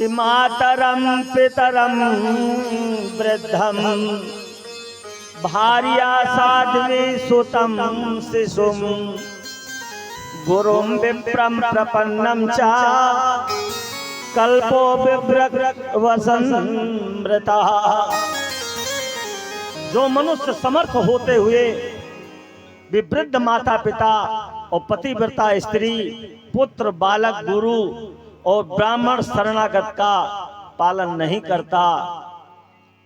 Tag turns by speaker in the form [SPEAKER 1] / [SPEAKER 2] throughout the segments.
[SPEAKER 1] कि मातरम पितरम वृद्धम भार्या साध्वी सुतम शिशुम गुरुम विप्रम प्रपन्नम चा कल्पो विव्रत वसंमृता। जो मनुष्य समर्थ होते हुए विवृद्ध माता पिता और पतिव्रता स्त्री, पुत्र, बालक, गुरु और ब्राह्मण शरणागत का पालन नहीं करता,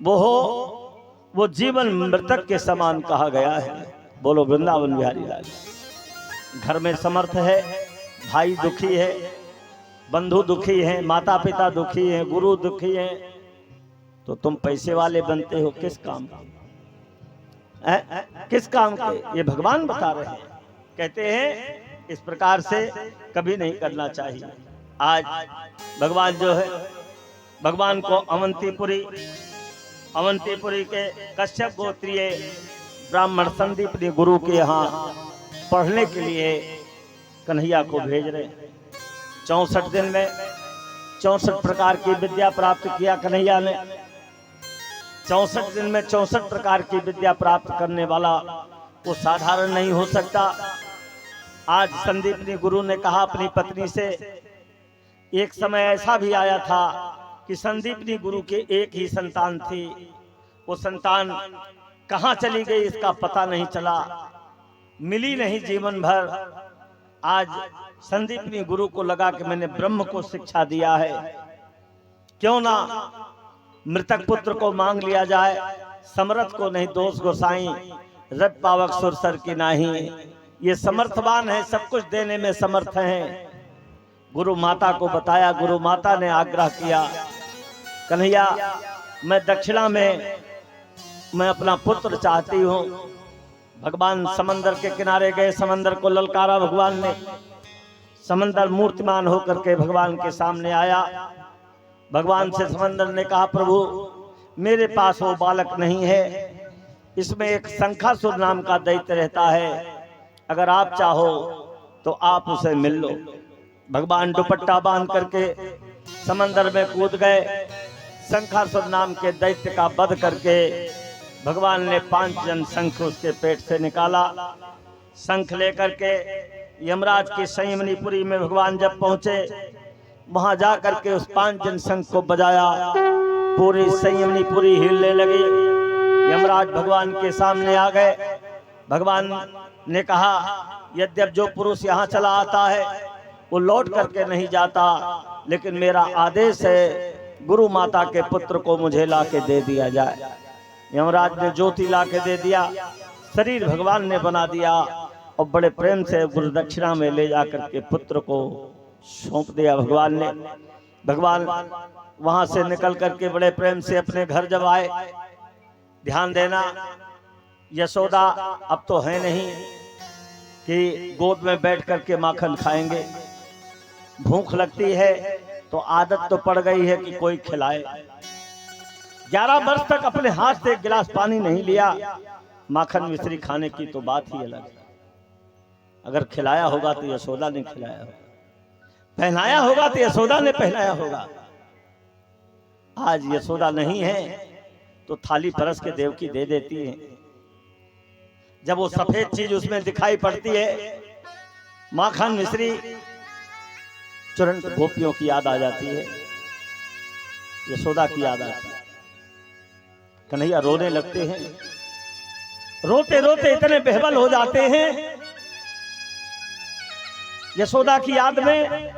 [SPEAKER 1] वो जीवन मृतक के समान कहा गया है। बोलो वृंदावन बिहारी लाल। घर में समर्थ है, भाई दुखी है, बंधु दुखी हैं, माता पिता दुखी हैं, गुरु दुखी हैं, तो तुम पैसे वाले बनते हो किस काम के? किस काम के? ये भगवान बता रहे हैं। कहते हैं इस प्रकार से कभी नहीं करना चाहिए। आज भगवान जो है, भगवान को अवंतीपुरी के कश्यप गोत्रीय ब्राह्मण संदीप ने गुरु के यहाँ पढ़ने के लिए कन्हैया को भेज रहे हैं। 64 दिन में 64 प्रकार की विद्या प्राप्त किया कन्हैया ने। 64 दिन में 64 प्रकार की विद्या प्राप्त करने वाला वो साधारण नहीं हो सकता। आज संदीपनी गुरु ने कहा अपनी पत्नी से, एक समय ऐसा भी आया था कि संदीपनी गुरु के एक ही संतान थी, वो संतान कहाँ चली गई इसका पता नहीं चला, मिली नहीं जीवन भर। आज संदीपनी गुरु को लगा कि मैंने ब्रह्म को शिक्षा दिया है, क्यों ना मृतक पुत्र को मांग लिया जाए। समर्थ को नहीं दोष गोसाई, रज पावक सुरसर की नाही। ये समर्थवान है, सब कुछ देने में समर्थ हैं। गुरु माता को बताया, गुरु माता ने आग्रह किया, कन्हैया मैं दक्षिणा में मैं अपना पुत्र चाहती हूँ। भगवान समंदर के किनारे गए, समंदर को ललकारा भगवान ने। समंदर मूर्तिमान होकर के भगवान के सामने आया। भगवान से समंदर ने कहा, प्रभु मेरे पास वो बालक नहीं है, इसमें एक शंखासुर नाम का दैत्य रहता है, अगर आप चाहो तो आप उसे मिल लो। भगवान दुपट्टा बांध करके समंदर में कूद गए। शंखासुर नाम के दैत्य का वध करके भगवान ने 5 जन शंख उसके पेट से निकाला। शंख लेकर के यमराज की संयमनीपुरी में भगवान जब पहुंचे, वहां जाकर के उस 5 जन शंख को बजाया, पूरी संयमनीपुरी हिलने लगी। यमराज भगवान के सामने आ गए। भगवान ने कहा, यद्यप जो पुरुष यहाँ चला आता है वो लौट करके नहीं जाता, लेकिन मेरा आदेश है गुरु माता के पुत्र को मुझे ला के दे दिया जाए। यमराज ने ज्योति ला के दे दिया, शरीर भगवान ने बना दिया और बड़े प्रेम से गुरु दक्षिणा में ले जाकर के पुत्र को सौंप दिया भगवान ने। भगवान वहां से निकल करके बड़े प्रेम से अपने घर जब आए, ध्यान देना यशोदा अब तो है नहीं कि गोद में बैठ करके माखन खाएंगे। भूख लगती है तो आदत तो पड़ गई है कि कोई खिलाए। 11 वर्ष तक अपने हाथ से एक गिलास पानी नहीं लिया। माखन मिश्री खाने की तो बात ही अलग है। अगर खिलाया होगा तो यशोदा ने खिलाया होगा, पहनाया होगा तो यशोदा ने पहनाया होगा। आज यशोदा नहीं है तो थाली परस के देवकी दे देती है। जब वो सफेद चीज उसमें दिखाई पड़ती है, माखन मिश्री, तुरंत गोपियों की याद आ जाती है, यशोदा की याद आती है। कन्हैया रोने लगते हैं, रोते रोते इतने बेहबल हो जाते हैं यशोदा की याद में,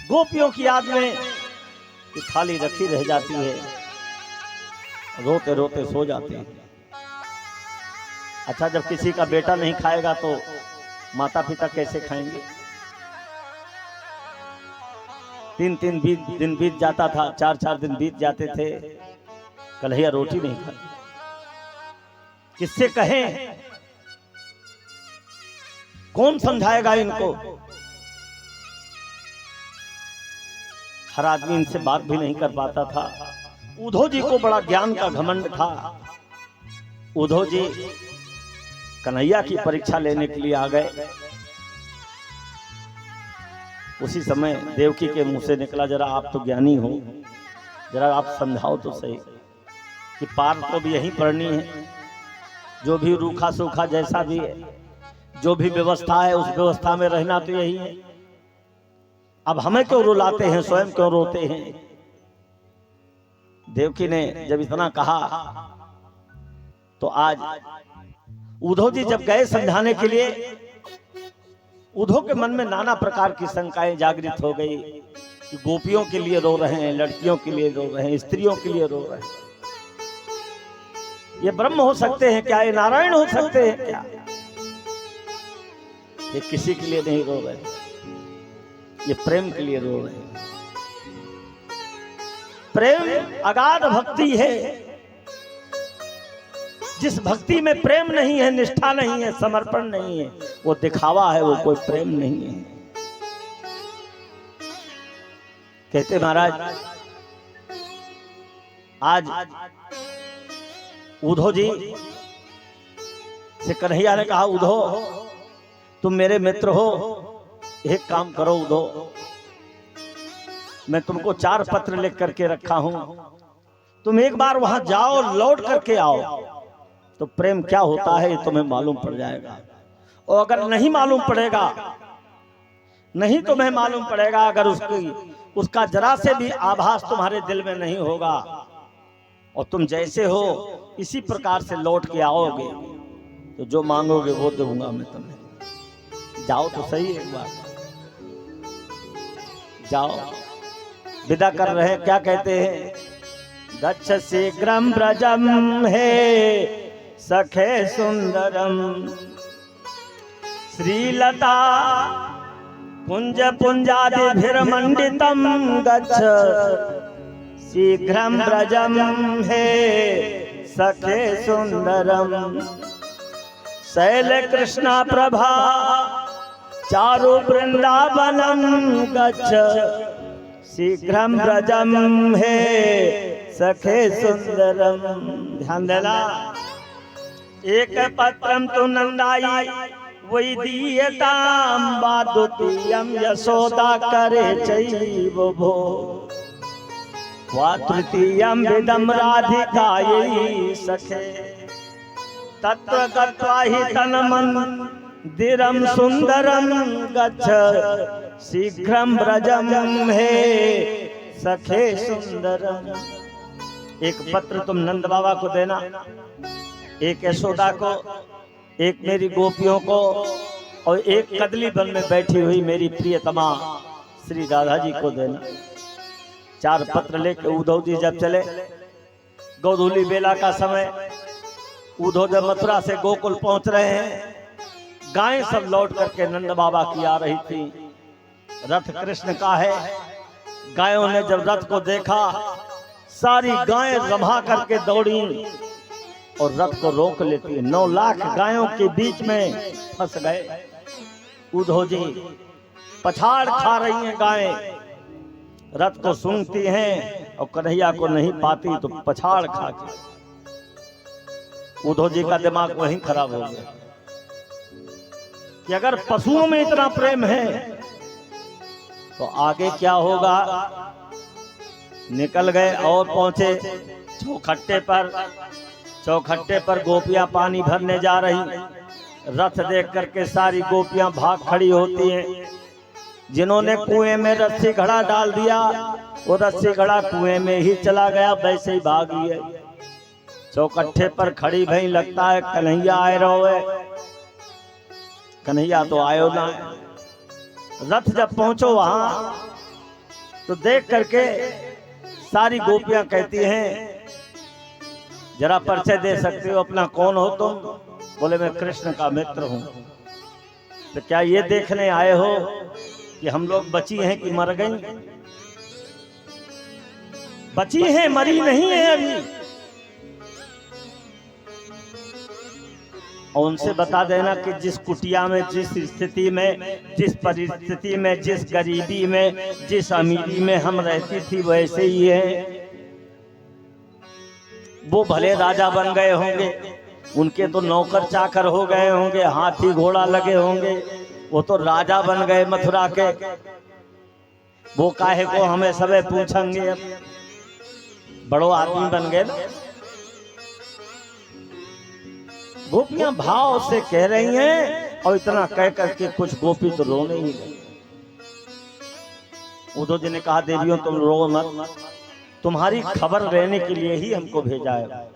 [SPEAKER 1] गोपियों की याद में, कि थाली रखी रह जाती है, रोते रोते सो जाते हैं। अच्छा, जब किसी का बेटा नहीं खाएगा तो माता पिता कैसे खाएंगे? 3-3 दिन बीत जाता था, 4-4 दिन बीत जाते थे, कन्हैया रोटी नहीं खाते। किससे कहें? कौन समझाएगा इनको? हर आदमी इनसे बात भी नहीं कर पाता था। उद्धव जी को बड़ा ज्ञान का घमंड था। उद्धव जी कन्हैया की परीक्षा लेने के लिए आ गए। उसी समय देवकी के मुंह से निकला, जरा आप तो ज्ञानी हो, जरा आप समझाओ तो सही कि पार तो भी यहीं पड़नी है, जो भी रूखा सूखा जैसा भी है, जो भी व्यवस्था है उस व्यवस्था में रहना तो यही है। अब हमें क्यों रुलाते हैं, स्वयं क्यों रोते हैं। देवकी ने जब इतना कहा तो आज उद्धव जी जब गए समझाने के लिए, उद्धव के मन में नाना प्रकार की शंकाएं जागृत हो गई कि गोपियों के लिए रो रहे हैं, लड़कियों के लिए रो रहे हैं, स्त्रियों के लिए रो रहे हैं। ये ब्रह्म हो सकते हैं क्या, ये नारायण हो सकते हैं क्या? ये किसी के लिए नहीं रो रहे, ये प्रेम के लिए रो रहे हैं। प्रेम अगाध भक्ति है। जिस भक्ति में प्रेम नहीं है, निष्ठा नहीं है, समर्पण नहीं है, वो दिखावा है, वो कोई प्रेम नहीं है। कहते महाराज आज उद्धव जी से कन्हैया ने कहा, उद्धव तुम मेरे मित्र हो, एक काम करो उद्धव, मैं तुमको 4 पत्र लिख करके रखा हूं, तुम एक बार वहां जाओ, लौट करके आओ, तो प्रेम क्या होता है तुम्हें मालूम पड़ जाएगा। और अगर नहीं मालूम पड़ेगा, नहीं तुम्हें मालूम पड़ेगा, अगर उसका जरा से भी आभास तुम्हारे दिल में नहीं होगा और तुम जैसे हो इसी प्रकार से लौट के आओगे, तो जो मांगोगे वो दूंगा मैं तुम्हें। जाओ तो सही, एक बार जाओ। विदा कर रहे हैं, क्या कहते हैं, गच्छ शीघ्रम ब्रजम है सखे सुंदरम, श्रीलता पुंज पुंजादिभिर्मंडितम, गच्छ शीघ्रम ब्रजम है सखे सुंदरम, शैल कृष्ण प्रभा चारु वृंदावनम, गच्छ शीघ्रम ब्रजम है सखे सुंदरम। ध्यान देना, एक पत्रम तु नंदाई वही दीयताम, द्वितीयम यशोदा करे चैव भो, वा तृतीयम विदम राधिकायै सखे, तत्र गत्वा हि तन्मन्दिरम सुंदरम, गच्छ शीघ्रम ब्रजम है सखे सुंदरम। एक पत्र तुम नंद बाबा को देना, एक यशोदा को, एक मेरी गोपियों को, और एक कदली वन में बैठी हुई मेरी प्रियतमा श्री राधा जी को देना। 4 पत्र लेके उद्धव जी जब चले, गोधूली बेला का समय, उद्धव जब मथुरा से गोकुल पहुंच रहे हैं, गायें सब लौट करके नंद बाबा की आ रही थी। रथ कृष्ण का है। गायों ने जब रथ को देखा, सारी गायें रभा करके दौड़ी और रथ को रोक लेती है। 9 लाख गायों के बीच में फंस गए। उद्धव जी पछाड़ खा रही हैं गायें, रथ को सूंघती हैं और कन्हैया को नहीं पाती तो पछाड़ खा के उद्धव जी का दिमाग वहीं खराब हो गया कि अगर पशुओं में इतना प्रेम है तो आगे क्या होगा। निकल गए और पहुंचे चौखट्टे पर गोपियां पानी भरने जा रही। रथ देख करके सारी गोपियां भाग खड़ी होती हैं। जिन्होंने कुएं में रस्सी घड़ा डाल दिया वो रस्सी घड़ा कुएं में ही चला गया, वैसे ही भागी है। चौखट्टे पर खड़ी भई, लगता है कन्हैया आए रहो है। कन्हैया तो आयो ना। रथ जब पहुंचो वहां तो देख करके सारी गोपियां कहती हैं, जरा परिचय दे सकते हो अपना, कौन हो तुम? बोले मैं कृष्ण का मित्र हूं। तो क्या ये देखने आए हो कि हम लोग बची हैं कि मर गई? बची हैं, मरी नहीं है अभी। और उनसे बता देना कि जिस कुटिया में, जिस स्थिति में, जिस परिस्थिति में, जिस गरीबी में, जिस अमीरी में हम रहती थी वैसे ही है। वो भले राजा बन गए होंगे, उनके तो नौकर चाकर हो गए होंगे, हाथी घोड़ा लगे होंगे, वो तो राजा बन गए मथुरा के। वो काहे को हमें सबे पूछेंगे, अब बड़ो आदमी बन गए ना। गोपियां भाव से कह रही हैं और इतना कह करके कुछ गोपी तो रोने ही गई। उद्धव जी ने कहा देवियों तुम रो मत, तुम्हारी खबर लेने के लिए ही हमको भेजा है।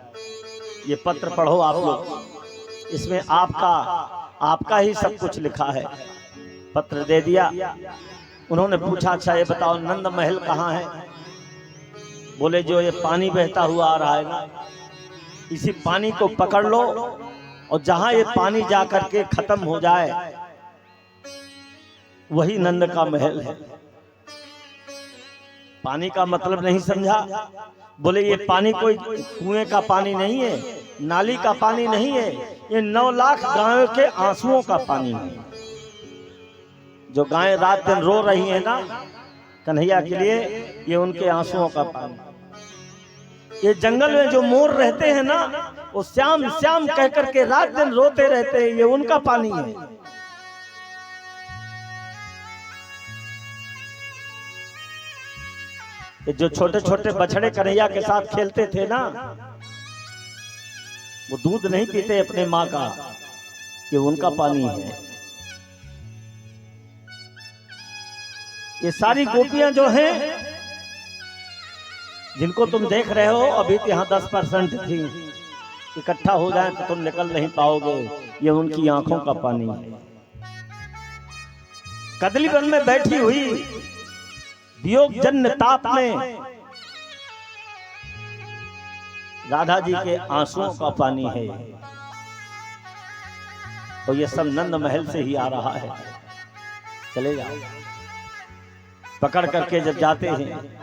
[SPEAKER 1] ये पत्र पढ़ो आप लोग, इसमें आपका ही सब कुछ लिखा है। पत्र दे दिया। उन्होंने पूछा अच्छा ये बताओ नंद महल कहाँ है? बोले जो ये पानी बहता हुआ आ रहा है ना, इसी पानी को पकड़ लो और जहां ये पानी जा करके खत्म हो जाए वही नंद का महल है। पानी का मतलब नहीं समझा? बोले ये पानी कोई कुएं का पानी नहीं है, नाली का पानी नहीं है, ये 9 लाख गायों के आंसुओं का पानी है। जो गायें रात दिन रो रही हैं ना कन्हैया के लिए, ये उनके आंसुओं का पानी। ये जंगल में जो मोर रहते हैं ना, वो श्याम श्याम कह करके रात दिन रोते रहते हैं, ये उनका पानी है। ये जो छोटे छोटे बछड़े कन्हैया के साथ खेलते थे ना, वो दूध नहीं पीते अपने माँ का, ये उनका पानी है। ये सारी गोपियां जो हैं जिनको तुम देख रहे हो, अभी तो यहाँ 10% थी, इकट्ठा हो जाए तो तुम निकल नहीं पाओगे, ये उनकी आंखों का पानी है। कदली वन में बैठी हुई वियोग जन्य ताप में राधा जी के आंसुओं का पानी है। और ये सब नंद महल से ही आ रहा है। चले जाओ। पकड़ करके जब जाते हैं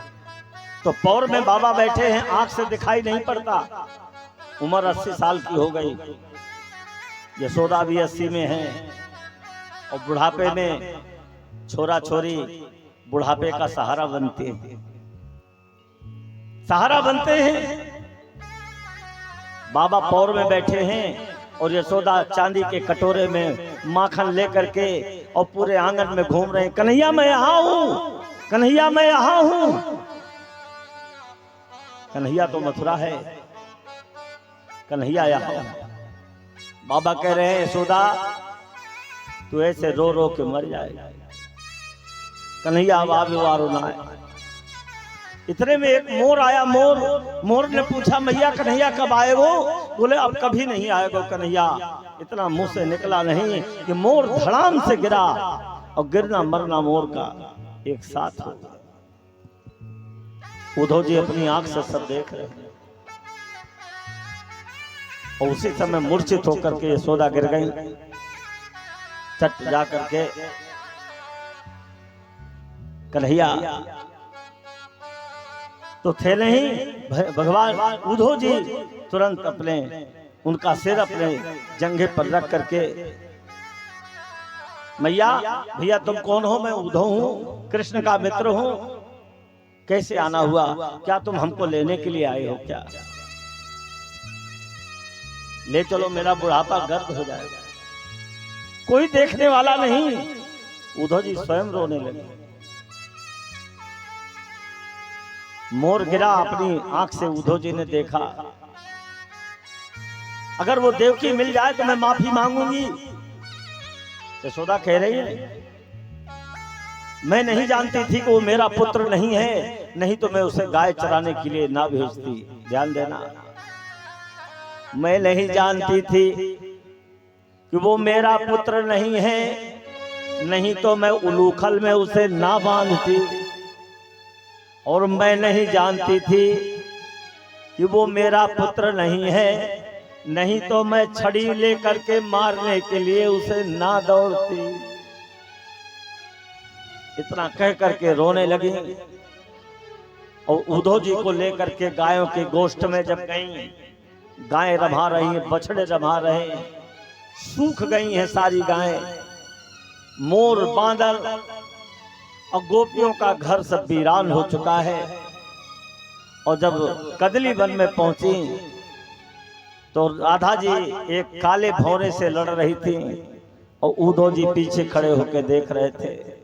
[SPEAKER 1] तो पौर में बाबा बैठे हैं, आंख से दिखाई नहीं पड़ता। उम्र 80 साल की हो गई, यशोदा भी 80 में है और बुढ़ापे में छोरा छोरी बुढ़ापे का सहारा बनते हैं। बाबा पौर में बैठे हैं और यशोदा चांदी के कटोरे में माखन लेकर के और पूरे आंगन में घूम रहे हैं। कन्हैया मैं यहाँ हूँ, कन्हैया मैं यहाँ हूँ। कन्हैया तो मथुरा है, कन्हैया यहाँ। बाबा कह रहे हैं यशोदा तू ऐसे रो रो के मर जाएगा, कन्हैया अब आवे ना है। इतने में एक मोर आया। मोर ने पूछा मैया कन्हैया कब आए? वो बोले अब कभी नहीं आएगा कन्हैया। इतना मुंह से निकला नहीं कि मोर धड़ाम से गिरा, और गिरना मरना मोर का एक साथ हो। उद्धव जी अपनी आंख से सब देख रहे हैं और उसी समय मूर्छित होकर के यशोदा गिर गई। चट जा करके कन्हैया तो थे नहीं, भगवान उद्धव जी तुरंत अपने उनका सिर अपने जंघे पर रख करके मैया भैया तुम कौन हो? मैं उद्धव हूँ, कृष्ण का मित्र हूँ। कैसे आना हुआ? क्या तुम हमको लेने के लिए आए हो क्या? ले चलो, मेरा बुढ़ापा गर्द हो जाएगा। कोई देखने वाला नहीं। उद्धव जी स्वयं रोने लगे। मोर गिरा, अपनी आंख से उद्धव जी ने देखा। अगर वो देवकी मिल जाए तो मैं माफी मांगूंगी। यशोदा कह रही है मैं नहीं जानती थी कि वो मेरा पुत्र नहीं है, नहीं तो मैं उसे गाय चराने के लिए ना भेजती। ध्यान देना, मैं नहीं जानती थी कि वो मेरा पुत्र नहीं है, नहीं तो मैं उलूखल में उसे ना बांधती। और मैं नहीं जानती थी कि वो मेरा पुत्र नहीं है, नहीं तो मैं छड़ी लेकर के मारने के लिए उसे ना दौड़ती। इतना कह करके रोने लगी। और उद्धव जी को लेकर के गायों के गोष्ठ में जब गई, गायें रभा रही हैं, बछड़े रभा रहे हैं, सूख गई हैं सारी गायें। मोर बांदर और गोपियों का घर सब वीरान हो चुका है। और जब कदली वन में पहुंची तो राधा जी एक काले भौरे से लड़ रही थी और उद्धव जी पीछे खड़े होकर देख रहे थे।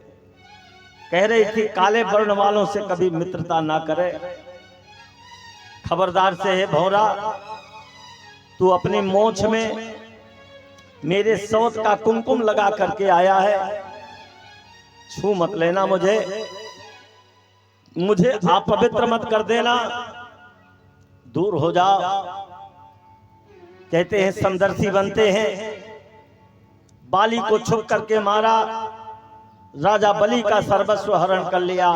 [SPEAKER 1] कह रही थी काले वर्ण वालों से कभी मित्रता ना करे, खबरदार से है भौरा, तू अपनी मोछ में मेरे सौत का कुमकुम लगा करके आया है, छू मत लेना मुझे अपवित्र मत कर देना, दूर हो जाओ। कहते हैं समदर्शी बनते हैं, बाली को छुप करके मारा, राजा बलि का सर्वस्व हरण कर लिया,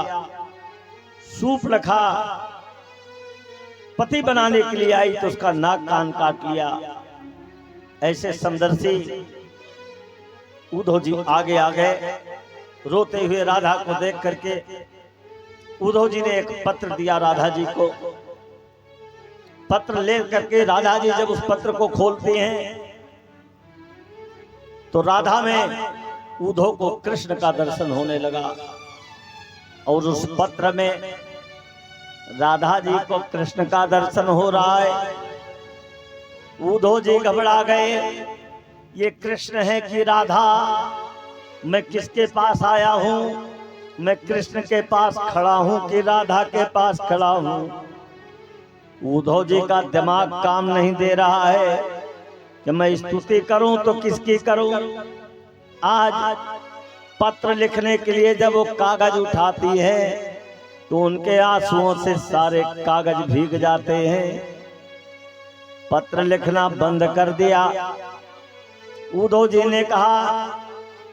[SPEAKER 1] शूर्पणखा पति बनाने के लिए आई तो उसका नाक कान काट लिया। ऐसे समदर्शी उद्धव जी आगे आ गए, रोते हुए राधा को देख करके उद्धव जी ने एक पत्र दिया राधा जी को। पत्र ले करके राधा जी जब उस पत्र को खोलते हैं तो राधा में उद्धव को कृष्ण का दर्शन होने लगा, और उस पत्र में राधा जी को कृष्ण का दर्शन हो रहा है। उद्धव जी घबरा गए, ये कृष्ण है कि राधा, मैं किसके पास आया हूं, मैं कृष्ण के पास खड़ा हूं कि राधा के पास खड़ा हूं। उद्धव जी का दिमाग काम नहीं दे रहा है कि मैं स्तुति करूं तो किसकी करूं। आज पत्र लिखने के लिए जब वो कागज उठाती है तो उनके आंसुओं से सारे कागज भीग जाते हैं। पत्र लिखना बंद कर दिया। उद्धव जी ने कहा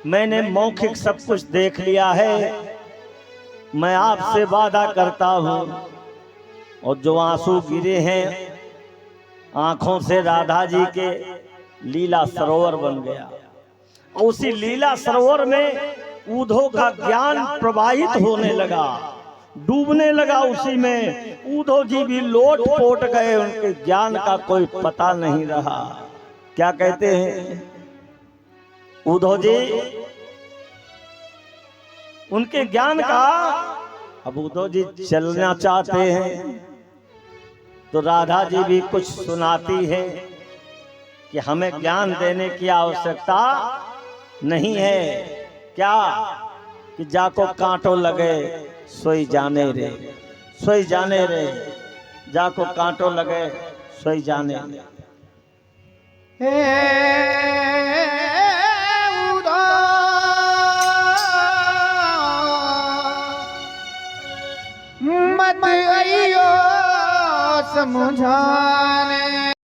[SPEAKER 1] मैंने मौखिक सब कुछ देख लिया है, मैं आपसे वादा करता हूं, और जो आंसू गिरे हैं आंखों से राधा जी के, लीला सरोवर बन गया। उसी लीला सरोवर में उद्धव का ज्ञान प्रवाहित होने लगा, डूबने लगा उसी में। उद्धव जी भी लोट पोट गए, उनके ज्ञान का कोई पता नहीं रहा। क्या कहते हैं उद्धव जी, उनके ज्ञान का। अब उद्धव जी चलना चाहते हैं तो राधा जी भी कुछ सुनाती है कि हमें ज्ञान देने की आवश्यकता नहीं है। क्या कि जाको कांटो लगे सोई जाने रे, सोई जाने रे, जाको कांटो लगे सोई जाने रे।
[SPEAKER 2] मत आइयो समझाने।